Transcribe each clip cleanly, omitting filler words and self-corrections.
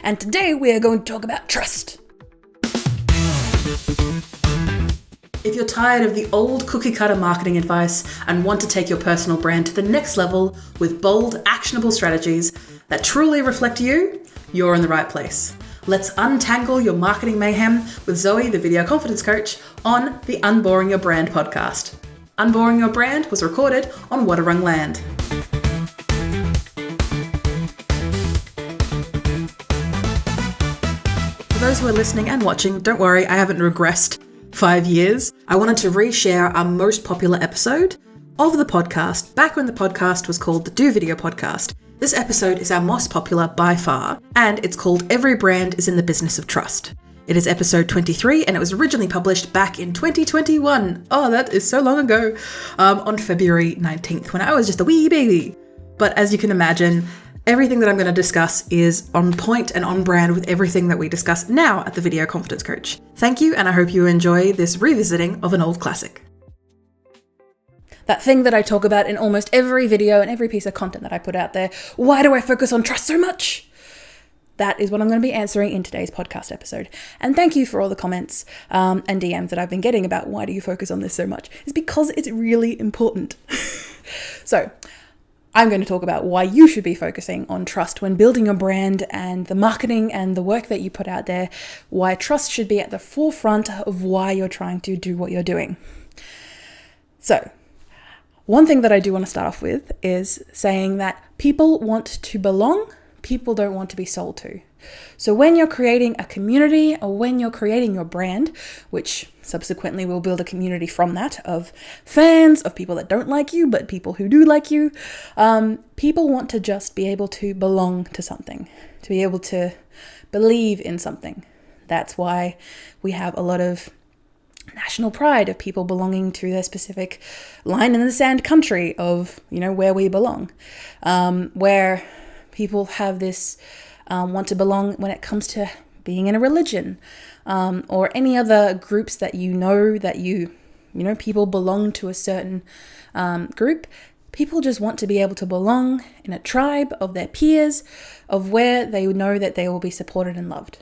And today we are going to talk about trust. If you're tired of the old cookie cutter marketing advice and want to take your personal brand to the next level with bold, actionable strategies that truly reflect you, you're in the right place. Let's untangle your marketing mayhem with Zoe, the video confidence coach, on the Unboring Your Brand podcast. Unboring Your Brand was recorded on Wadawurrung land. For those who are listening and watching, don't worry, I haven't regressed 5 years. I wanted to reshare our most popular episode of the podcast back when the podcast was called the Do Video Podcast. This episode is our most popular by far, and it's called Every Brand is in the Business of Trust. It is episode 23, and it was originally published back in 2021. Oh, that is so long ago, on February 19th, when I was just a wee baby. But as you can imagine, everything that I'm going to discuss is on point and on brand with everything that we discuss now at the Video Confidence Coach. Thank you, and I hope you enjoy this revisiting of an old classic. That thing that I talk about in almost every video and every piece of content that I put out there. Why do I focus on trust so much? That is what I'm going to be answering in today's podcast episode. And thank you for all the comments and DMs that I've been getting about why do you focus on this so much? It's because it's really important. So, I'm going to talk about why you should be focusing on trust when building your brand and the marketing and the work that you put out there, why trust should be at the forefront of why you're trying to do what you're doing. So, one thing that I do want to start off with is saying that people want to belong, people don't want to be sold to. So when you're creating a community or when you're creating your brand, which subsequently will build a community from that of fans, of people that don't like you, but people who do like you, people want to just be able to belong to something, to be able to believe in something. That's why we have a lot of national pride of people belonging to their specific line in the sand country of, where we belong, where people have this want to belong when it comes to being in a religion, or any other groups that people belong to a certain group. People just want to be able to belong in a tribe of their peers, of where they know that they will be supported and loved.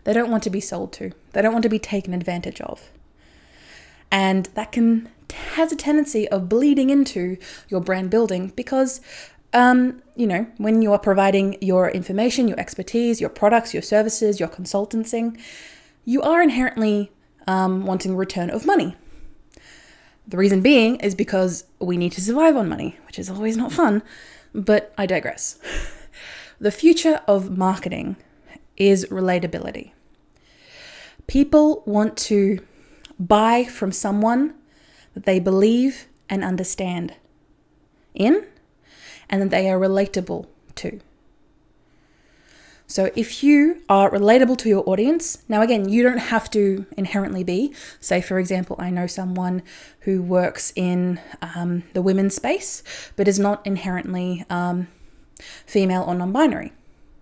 They don't want to be sold to. They don't want to be taken advantage of. And that has a tendency of bleeding into your brand building because when you are providing your information, your expertise, your products, your services, your consultancy, you are inherently wanting return of money. The reason being is because we need to survive on money, which is always not fun, but I digress. The future of marketing is relatability. People want to buy from someone that they believe and understand in, and that they are relatable to. So if you are relatable to your audience, now again, you don't have to inherently be. Say, for example, I know someone who works in the women's space, but is not inherently female or non-binary.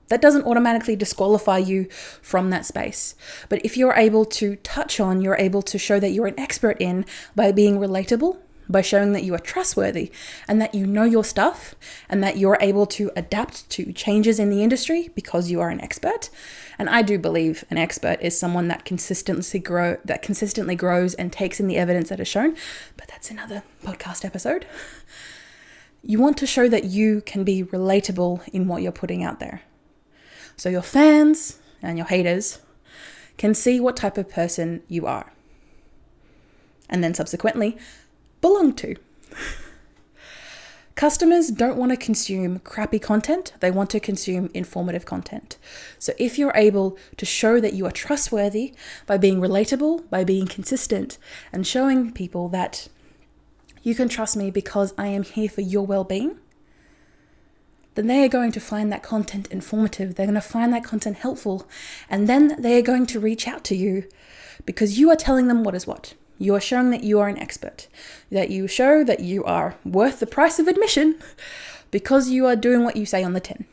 That doesn't automatically disqualify you from that space. But if you're able to you're able to show that you're an expert in by being relatable, by showing that you are trustworthy and that you know your stuff and that you're able to adapt to changes in the industry because you are an expert. And I do believe an expert is someone that consistently grows and takes in the evidence that is shown. But that's another podcast episode. You want to show that you can be relatable in what you're putting out there. So your fans and your haters can see what type of person you are. And then subsequently, belong to. Customers don't want to consume crappy content. They want to consume informative content. So if you're able to show that you are trustworthy by being relatable, by being consistent, and showing people that you can trust me because I am here for your well-being, then they are going to find that content informative. They're going to find that content helpful. And then they are going to reach out to you because you are telling them what is what. You are showing that you are an expert, that you show that you are worth the price of admission because you are doing what you say on the tin.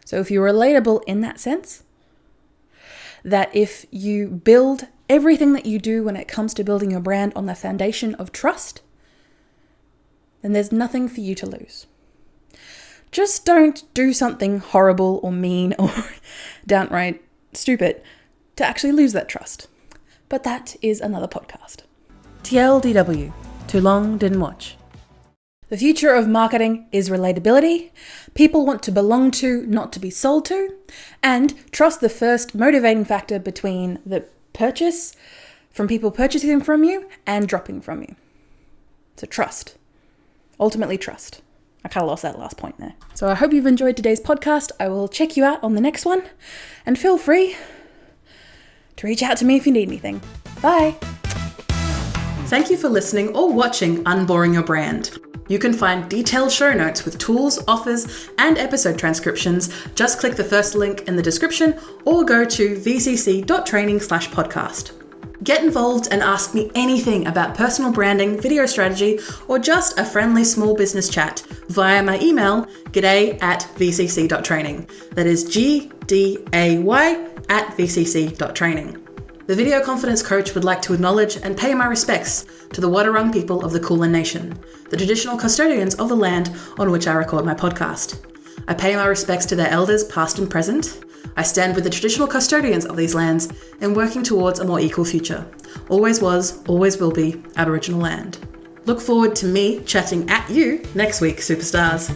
So if you're relatable in that sense, that if you build everything that you do when it comes to building your brand on the foundation of trust, then there's nothing for you to lose. Just don't do something horrible or mean or downright stupid to actually lose that trust. But that is another podcast. TLDW, too long, didn't watch. The future of marketing is relatability. People want to belong to, not to be sold to. And trust, the first motivating factor between the purchase, from people purchasing from you and dropping from you. So trust. Ultimately trust. I kind of lost that last point there. So I hope you've enjoyed today's podcast. I will check you out on the next one. And feel free to reach out to me if you need anything. Bye. Thank you for listening or watching Unboring Your Brand. You can find detailed show notes with tools, offers, and episode transcriptions. Just click the first link in the description or go to vcc.training/podcast. Get involved and ask me anything about personal branding, video strategy, or just a friendly small business chat via my email, g'day@vcc.training. That is gday@vcc.training. The Video Confidence Coach would like to acknowledge and pay my respects to the Wadawurrung people of the Kulin Nation, the traditional custodians of the land on which I record my podcast. I pay my respects to their elders past and present. I stand with the traditional custodians of these lands in working towards a more equal future. Always was, always will be Aboriginal land. Look forward to me chatting at you next week, superstars.